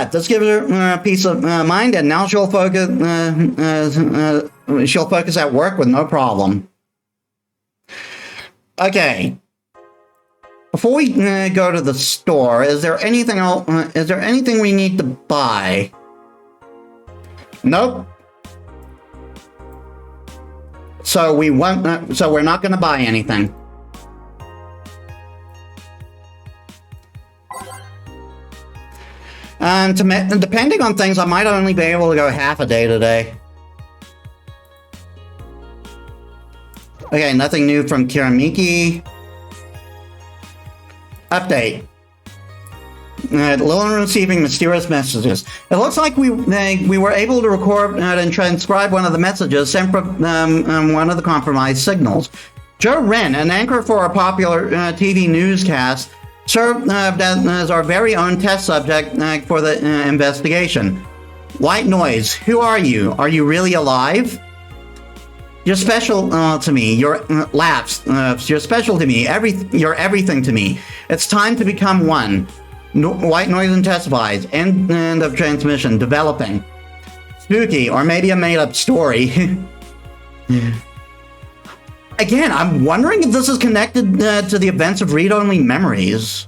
This gives her peace of mind, and now she'll focus at work with no problem. Okay. Before we go to the store, is there anything else? Is there anything we need to buy? Nope. So we won't. So we're not going to buy anything. And depending on things, I might only be able to go half a day today. Okay, nothing new from Kiramiki. Update. Lillian receiving mysterious messages. It looks like we were able to record and transcribe one of the messages sent from one of the compromised signals. Joe Wren, an anchor for a popular TV newscast, served as our very own test subject for the investigation. White noise. Who are you? Are you really alive? You're special to me. You're laughs. You're special to me. You're everything to me. It's time to become one. White noise intensifies. End of transmission. Developing. Spooky, or maybe a made-up story. Again, I'm wondering if this is connected to the events of read-only memories.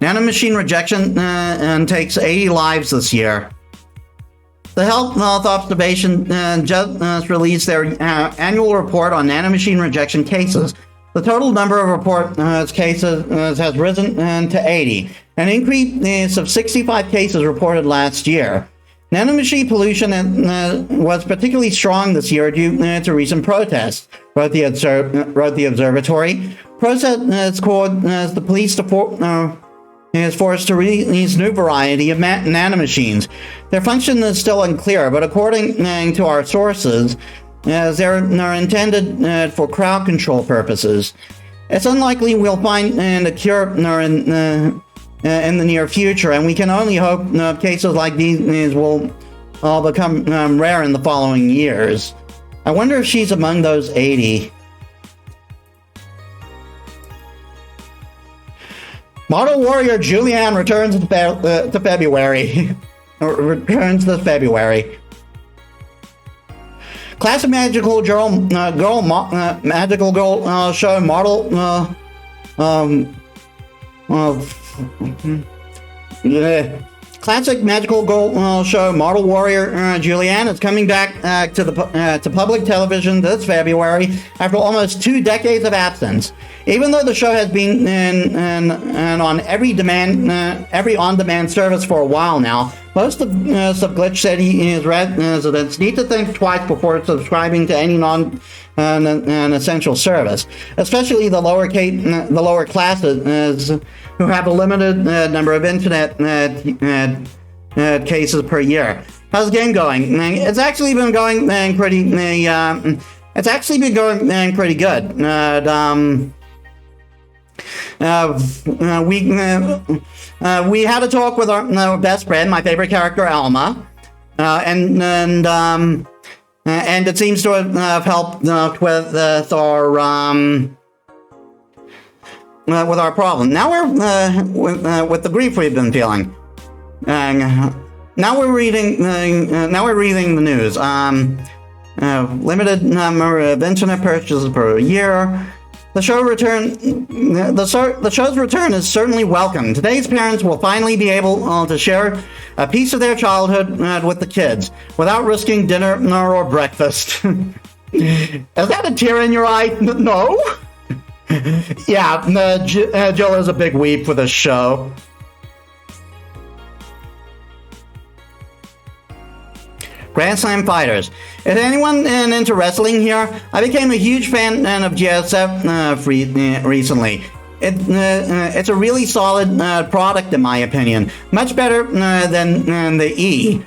Nanomachine rejection takes 80 lives this year. The Health Observation just released their annual report on nanomachine rejection cases. The total number of report cases has risen to 80, an increase of 65 cases reported last year. Nanomachine pollution was particularly strong this year due to recent protests, wrote the observatory. Protests caused the police is forced to release new variety of nanomachines. Their function is still unclear, but according to our sources, they're intended for crowd control purposes. It's unlikely we'll find a cure in the near future, and we can only hope cases like these will become rare in the following years. I wonder if she's among those 80. Model Warrior Julianne returns to February. Returns this February. Classic Magical Girl Magical Girl show model Classic Magical Girl show model warrior Julianne is coming back to public television this February after almost 2 decades of absence. Even though the show has been on every on-demand service for a while now, most of Glitch City residents need to think twice before subscribing to any non-essential service, especially the lower classes who have a limited number of internet cases per year. How's the game going? It's actually been going pretty. It's actually been going pretty good. We had a talk with our best friend, my favorite character, Alma, and it seems to have helped with our problem. Now we're with the grief we've been feeling. Now we're reading the news. Limited number of internet purchases per year. The show's return is certainly welcome. Today's parents will finally be able to share a piece of their childhood with the kids without risking dinner or breakfast. Is that a tear in your eye? No? Yeah, Jill is a big weep for this show. Grand Slam Fighters. Is anyone into wrestling here? I became a huge fan of GSF recently. It's a really solid product in my opinion. Much better than the E.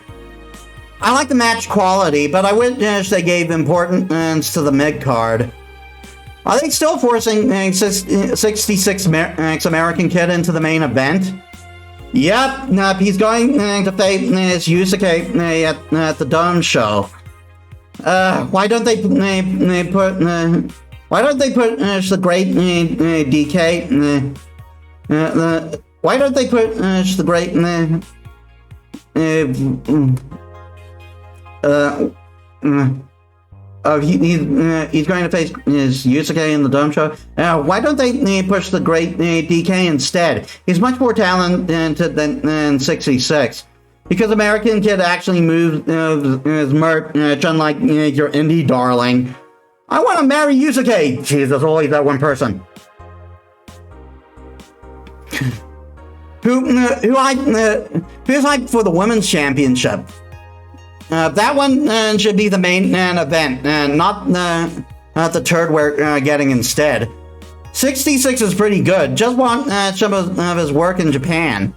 I like the match quality, but I wish they gave importance to the mid-card. Are they still forcing 66 American Kid into the main event? Yep, he's going to face Yusuke at the Dome show. Why don't they put the great DK Why don't they push the great... he's going to face his Yusuke in the Dome Show. Why don't they push the great DK instead? He's much more talented than 66. Because American Kid actually moves his merch, unlike your indie darling. I want to marry Yusuke! Jesus, always that one person. Who's hyped for the Women's Championship? That one should be the main event, not the turd we're getting instead. 66 is pretty good, just want some of his work in Japan.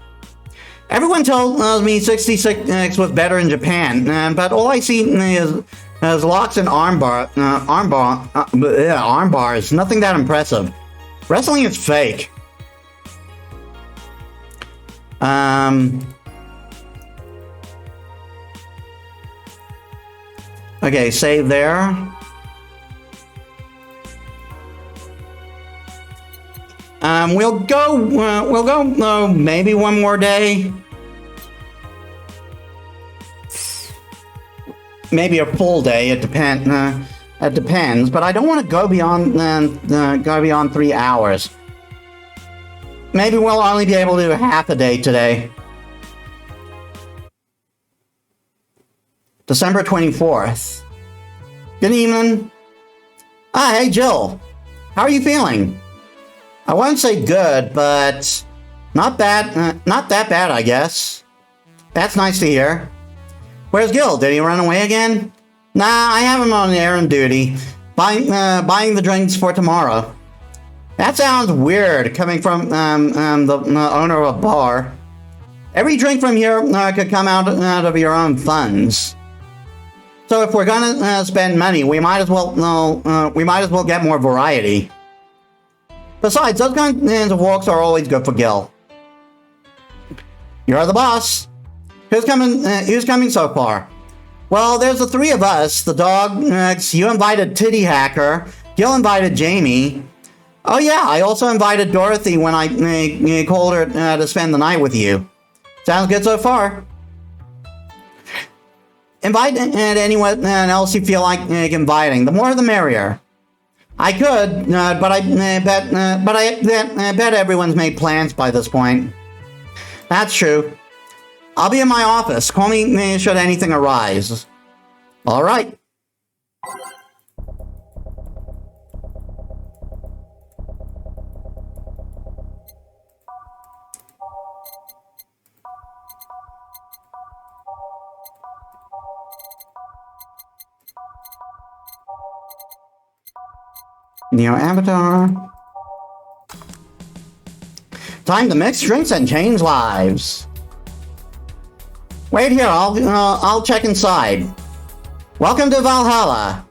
Everyone tells me 66 was better in Japan, but all I see is locks and arm bars, nothing that impressive. Wrestling is fake. Okay, save there. We'll go maybe one more day. Maybe a full day, it depends, but I don't want to go beyond 3 hours. Maybe we'll only be able to do half a day today. December 24th. Good evening. Hey Jill. How are you feeling? I wouldn't say good, but not bad. Not that bad, I guess. That's nice to hear. Where's Gil? Did he run away again? Nah, I have him on errand duty, buying the drinks for tomorrow. That sounds weird, coming from the owner of a bar. Every drink from here could come out of your own funds. So if we're gonna spend money, we might as well get more variety. Besides, those kinds of walks are always good for Gil. You're the boss. Who's coming so far? Well, there's the three of us. The dogs. You invited Titty Hacker. Gil invited Jamie. Oh yeah, I also invited Dorothy when I called her to spend the night with you. Sounds good so far. Invite anyone else you feel like inviting. The more the merrier. I could, but I bet everyone's made plans by this point. That's true. I'll be in my office. Call me should anything arise. All right. Neo Avatar. Time to mix drinks and change lives. Wait here, I'll check inside. Welcome to Valhalla.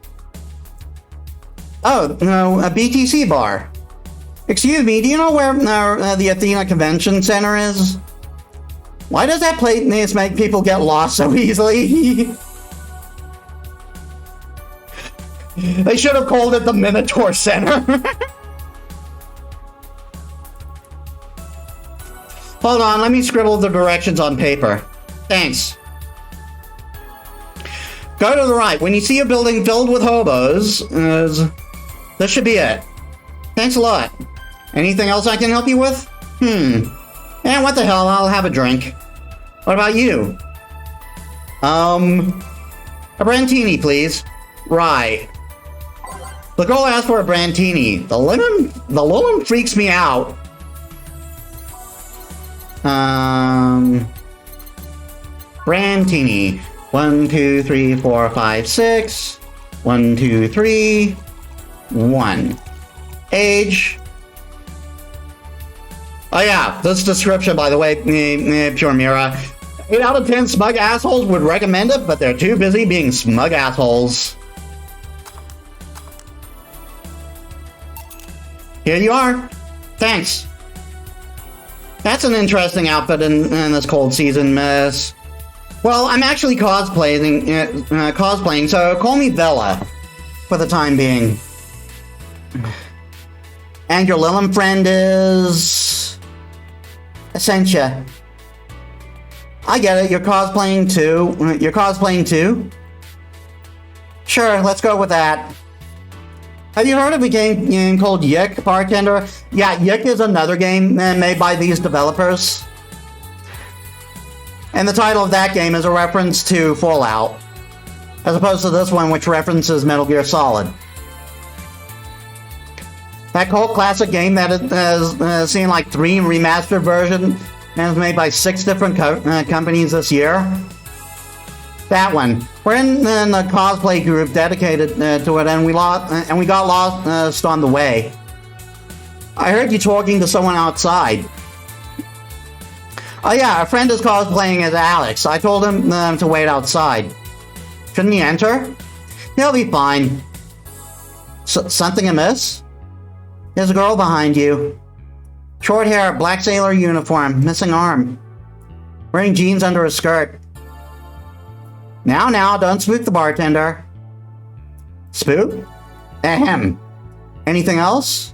Oh, no, a BTC bar. Excuse me, do you know where the Athena Convention Center is? Why does that place make people get lost so easily? They should have called it the Minotaur Center. Hold on, let me scribble the directions on paper. Thanks. Go to the right. When you see a building filled with hobos, this should be it. Thanks a lot. Anything else I can help you with? Eh, what the hell, I'll have a drink. What about you? A Brantini, please. Right. The girl asked for a Brantini. The lemon freaks me out. Brantini. 1, 2, 3, 4, 5, 6. 1, 2, 3. 1. Age. Oh yeah, this description, by the way, Pure Mira. 8 out of 10 smug assholes would recommend it, but they're too busy being smug assholes. Here you are. Thanks. That's an interesting outfit in this cold season, miss. Well, I'm actually cosplaying, so call me Bella for the time being. And your Lilum friend is... I sent you. I get it, you're cosplaying too. You're cosplaying too? Sure, let's go with that. Have you heard of a game called Bartender? Yeah, Yik is another game made by these developers. And the title of that game is a reference to Fallout, as opposed to this one, which references Metal Gear Solid. That cult classic game that has seen like 3 remastered versions and is made by 6 different companies this year. That one. We're in a cosplay group dedicated to it, and we got lost on the way. I heard you talking to someone outside. Oh yeah, a friend is cosplaying as Alex. I told him to wait outside. Shouldn't he enter? He'll be fine. Something amiss? There's a girl behind you. Short hair, black sailor uniform, missing arm. Wearing jeans under a skirt. Now, don't spook the bartender. Spook? Ahem. Anything else?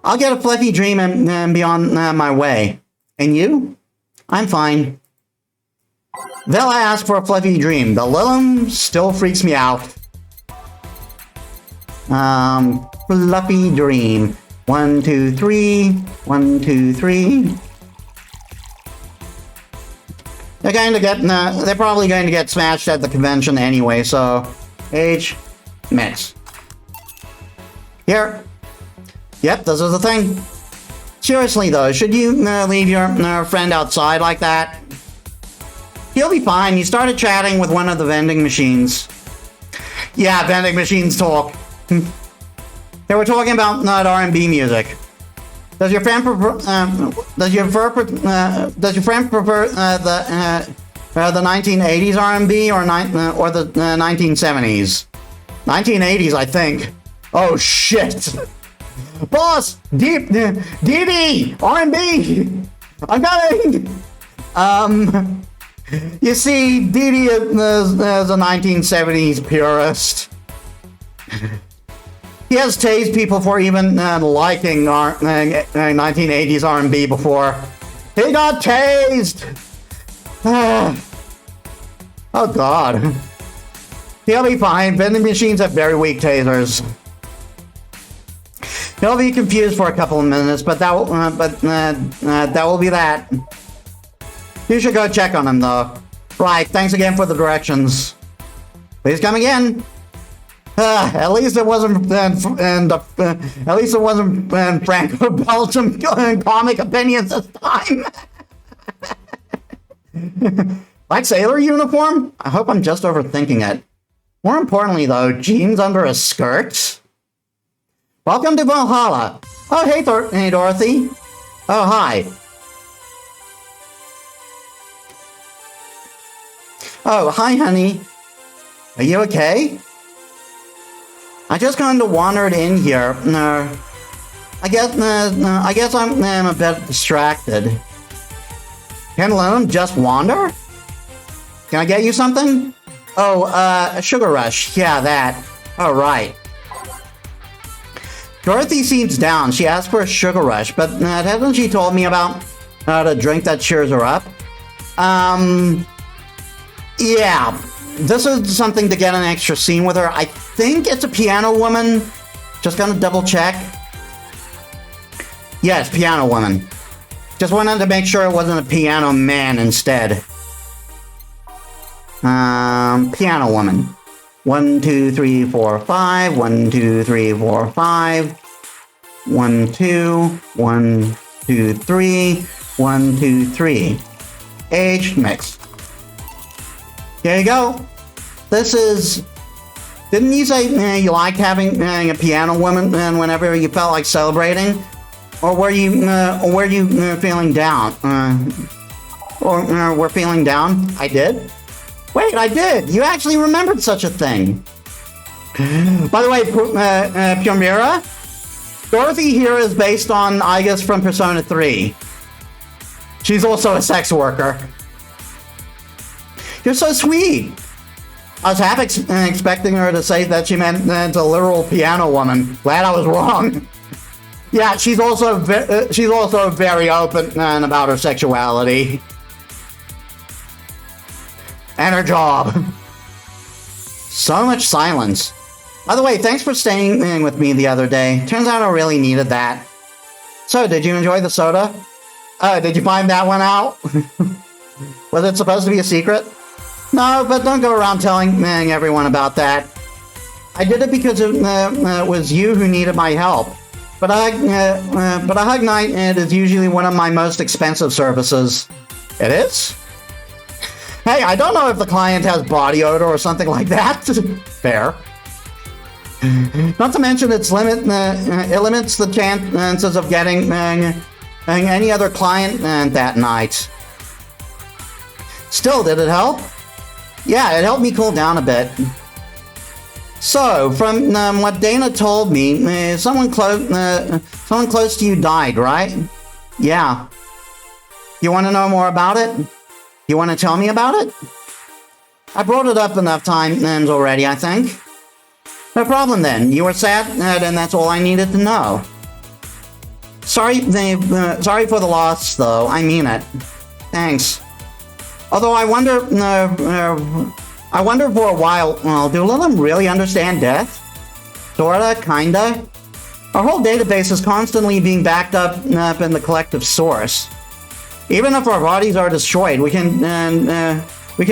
I'll get a fluffy dream and be on my way. And you? I'm fine. Vela asked for a fluffy dream. The Lilum still freaks me out. Fluffy dream. 1, 2, 3. 1, 2, 3. They're probably going to get smashed at the convention anyway, so... Age... Mix. Here. Yep, this is the thing. Seriously though, should you leave your friend outside like that? He'll be fine. He started chatting with one of the vending machines. Yeah, vending machines talk. They were talking about R&B music. Does your friend prefer? Does your friend prefer the 1980s R&B or the 1970s? 1980s, I think. Oh shit! Boss, DD R&B. I'm coming. You see, DD is a 1970s purist. He has tased people for even liking 1980s R&B before. He got tased! Oh god. He'll be fine. Vending machines have very weak tasers. He'll be confused for a couple of minutes, but that will be that. You should go check on him, though. Right, thanks again for the directions. Please come again. At least it wasn't Franco-Belgium comic opinions this time. Like sailor uniform? I hope I'm just overthinking it. More importantly, though, jeans under a skirt? Welcome to Valhalla. Oh, hey, hey Dorothy. Oh, hi. Oh, hi, honey. Are you okay? I just kind of wandered in here. I guess I'm a bit distracted. Can alone just wander? Can I get you something? Oh, a sugar rush. Yeah, that. Oh, right. Dorothy seems down. She asked for a sugar rush, but hasn't she told me about the drink that cheers her up? Yeah. This is something to get an extra scene with her. I think it's a piano woman. Just gonna double check. Yes, piano woman. Just wanted to make sure it wasn't a piano man instead. Piano woman. 1, 2, 3, 4, 5. 1, 2, 3, 4, 5. 1, 2. 1, 2, 3. 1, 2, 3. Age mix. Here you go. This is... Didn't you say you liked having a piano woman whenever you felt like celebrating? Or were you feeling down? Or were feeling down? I did? Wait, I did! You actually remembered such a thing! By the way, Pyomira, Dorothy here is based on Igus from Persona 3. She's also a sex worker. You're so sweet! I was half expecting her to say that she meant a literal piano woman. Glad I was wrong. Yeah, she's also very open about her sexuality and her job. So much silence. By the way, thanks for staying with me the other day. Turns out I really needed that. So, did you enjoy the soda? Did you find that one out? Was it supposed to be a secret? No, but don't go around telling everyone about that. I did it because it was you who needed my help. But a hug night is usually one of my most expensive services. It is? Hey, I don't know if the client has body odor or something like that. Fair. Not to mention it limits the chances of getting any other client that night. Still, did it help? Yeah, it helped me cool down a bit. So, from what Dana told me, someone close to you died, right? Yeah. You want to know more about it? You want to tell me about it? I brought it up enough times already, I think. No problem then. You were sad, and that's all I needed to know. Sorry for the loss, though. I mean it. Thanks. Although I wonder for a while, do Lilith really understand death? Sorta, kinda. Our whole database is constantly being backed up in the collective source. Even if our bodies are destroyed, we can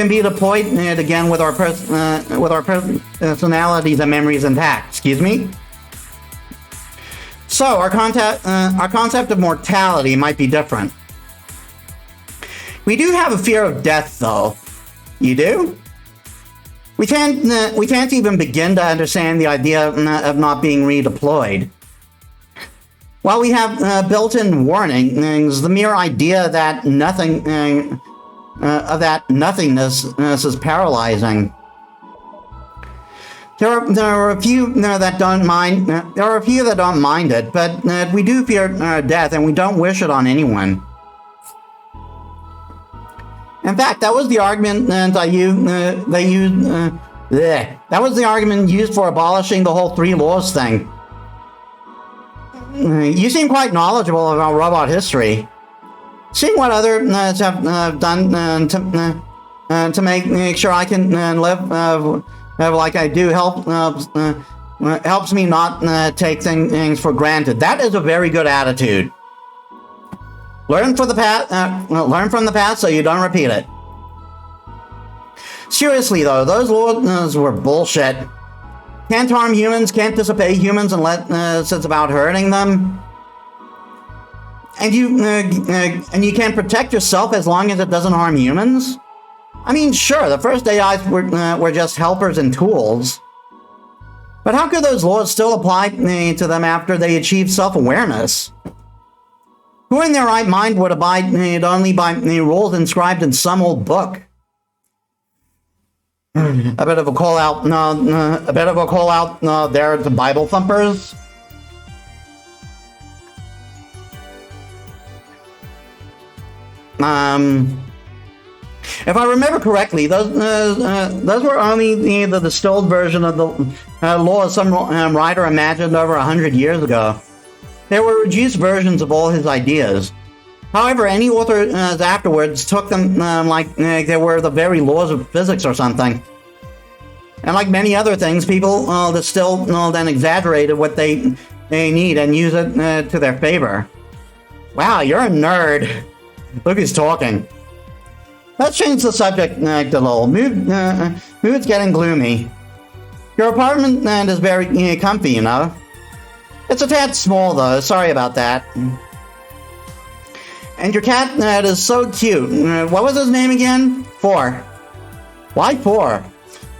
be deployed again with our personalities and memories intact. Excuse me. So our concept of mortality might be different. We do have a fear of death, though. You do? We can't even begin to understand the idea of not being redeployed. While we have built-in warnings, the mere idea that nothingness is paralyzing. There are a few that don't mind. There are a few that don't mind it, but we do fear death, and we don't wish it on anyone. In fact, that was the argument that was the argument used for abolishing the whole 3 laws thing. You seem quite knowledgeable about robot history. Seeing what others have done to make sure I can live like I do helps me not take things for granted. That is a very good attitude. Learn from the past so you don't repeat it. Seriously though, those laws were bullshit. Can't harm humans, can't dissipate humans unless it's about hurting them. And you can't protect yourself as long as it doesn't harm humans? I mean, sure, the first AIs were just helpers and tools. But how could those laws still apply to them after they achieved self-awareness? Who in their right mind would abide only by rules inscribed in some old book? A bit of a call out there to Bible thumpers. If I remember correctly, those were only the distilled version of the laws some writer imagined over 100 years ago. They were reduced versions of all his ideas. However, any author afterwards took them like they were the very laws of physics or something. And like many other things, people distill then exaggerated what they need and use it to their favor. Wow, you're a nerd. Look who's talking. Let's change the subject a little. Mood's getting gloomy. Your apartment is very comfy, you know. It's a tad small, though. Sorry about that. And your cat is so cute. What was his name again? 4. Why 4?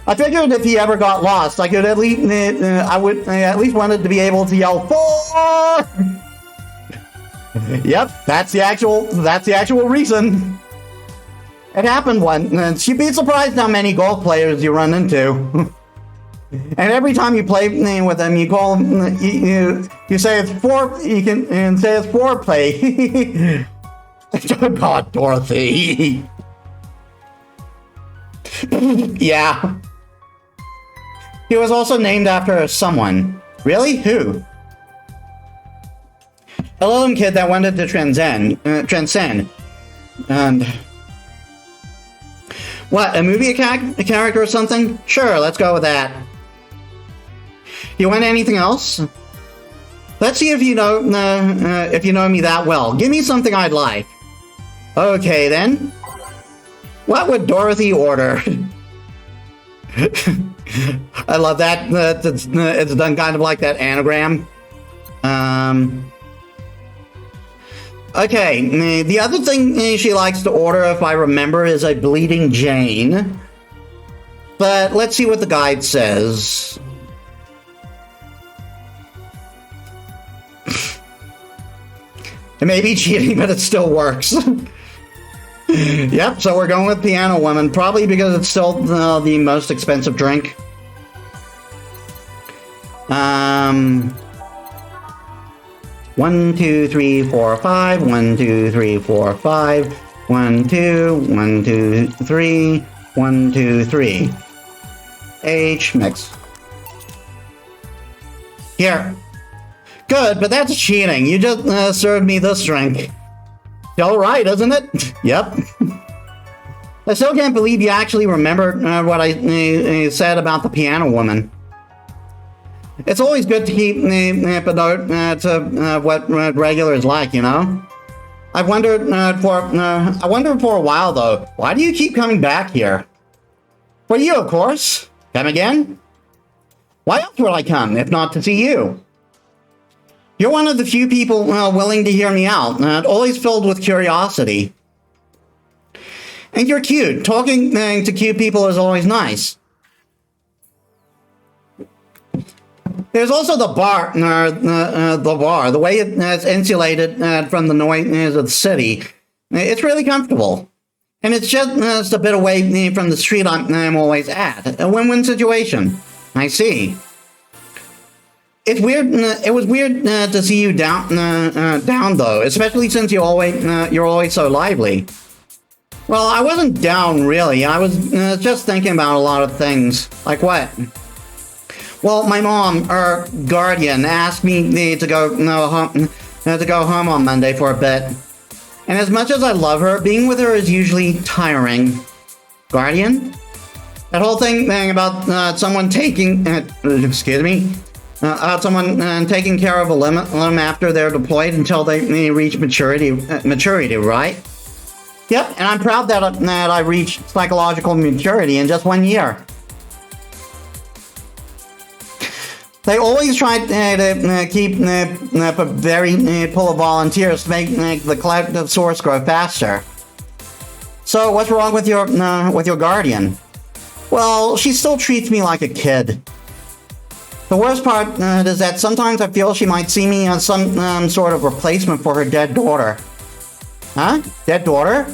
I figured if he ever got lost, I could at least I would at least wanted to be able to yell 4. Yep, that's the actual reason. It happened once. You'd be surprised how many golf players you run into. And every time you play with them, you call them, you say it's 4. You can say it's 4play. Oh God, Dorothy. Yeah. He was also named after someone. Really? Who? A little kid that wanted to transcend. And what, a movie character or something? Sure, let's go with that. You want anything else? Let's see if you know me that well. Give me something I'd like. Okay then. What would Dorothy order? I love that. It's done kind of like that anagram. Okay, the other thing she likes to order, if I remember, is a Bleeding Jane. But let's see what the guide says. It may be cheating, but it still works. Yep, so we're going with Piano Woman, probably because it's still the most expensive drink. 1, 2, 3, 4, 5. 1, 2, 3, 4, 5. 1, 2, 1, 2, 3. 1, 2, 3. H, mix. Here. Good, but that's cheating. You just served me this drink. All right, isn't it? Yep. I still can't believe you actually remember what I said about the Piano Woman. It's always good to keep a note to what regulars like, you know? I wondered for a while, though, why do you keep coming back here? For you, of course. Come again? Why else would I come, if not to see you? You're one of the few people willing to hear me out, always filled with curiosity. And you're cute. Talking to cute people is always nice. There's also the bar, the way it's insulated from the noise of the city. It's really comfortable. And it's just a bit away from the street I'm always at. A win-win situation. I see. It's weird. It was weird to see you down though, especially since you're always so lively. Well, I wasn't down really. I was just thinking about a lot of things. Like what? Well, my mom, her guardian, asked me to go home on Monday for a bit. And as much as I love her, being with her is usually tiring. Guardian? That whole thing about someone taking excuse me. Someone taking care of a limb after they're deployed until they reach maturity, right? Yep, and I'm proud that I reached psychological maturity in just 1 year. They always try to keep a very pull of volunteers to make the collective source grow faster. So what's wrong with your guardian? Well, she still treats me like a kid. The worst part is that sometimes I feel she might see me as some sort of replacement for her dead daughter. Huh? Dead daughter?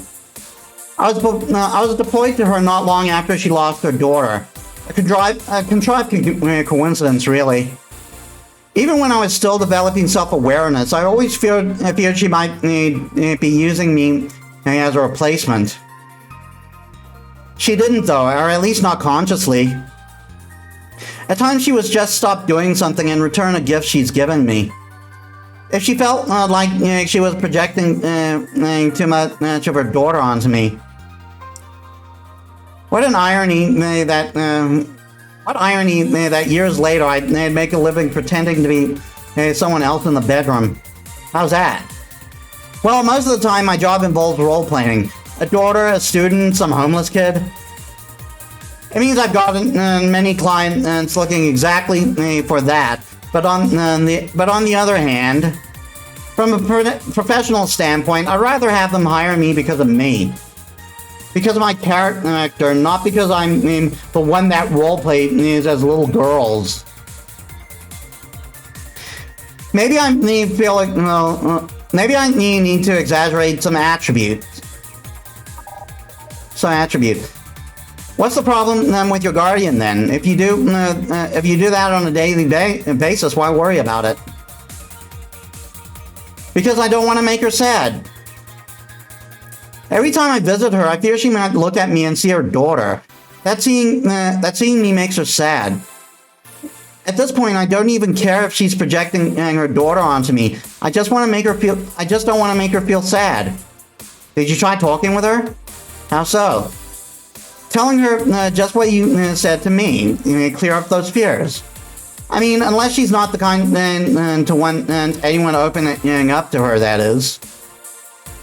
I was deployed to her not long after she lost her daughter. A contrived coincidence, really. Even when I was still developing self-awareness, I always feared she might be using me as a replacement. She didn't, though, or at least not consciously. At times she was just stopped doing something and return a gift she's given me. If she felt like she was projecting too much of her daughter onto me. What an irony that years later I'd make a living pretending to be someone else in the bedroom. How's that? Well, most of the time my job involves role-playing. A daughter, a student, some homeless kid. It means I've gotten many clients looking exactly for that. But on the other hand, from a professional standpoint, I'd rather have them hire me because of me. Because of my character, not because I'm the one that roleplays as little girls. Maybe I feel like, maybe I need to exaggerate some attributes. What's the problem with your guardian then? If you do that on a daily basis, why worry about it? Because I don't want to make her sad. Every time I visit her, I fear she might look at me and see her daughter. That seeing me makes her sad. At this point, I don't even care if she's projecting her daughter onto me. I just want to make her feel. I just don't want to make her feel sad. Did you try talking with her? How so? Telling her just what you said to me. Clear up those fears. I mean, unless she's not the kind to want anyone opening up to her, that is.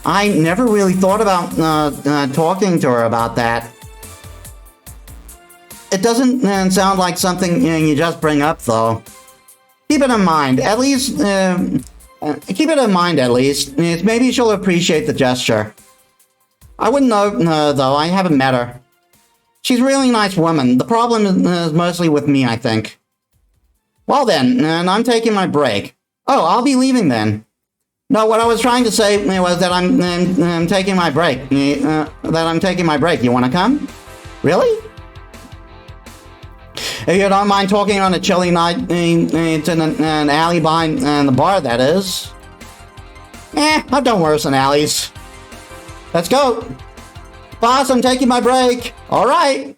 I never really thought about talking to her about that. It doesn't sound like something you just bring up, though. Keep it in mind, at least. Keep it in mind, at least. Maybe she'll appreciate the gesture. I wouldn't know, though. I haven't met her. She's a really nice woman. The problem is mostly with me, I think. Well then, I'm taking my break. Oh, I'll be leaving then. No, what I was trying to say was that I'm taking my break. That I'm taking my break. You want to come? Really? If you don't mind talking on a chilly night to an alley behind the bar, that is. I've done worse in alleys. Let's go. Boss, I'm taking my break. All right.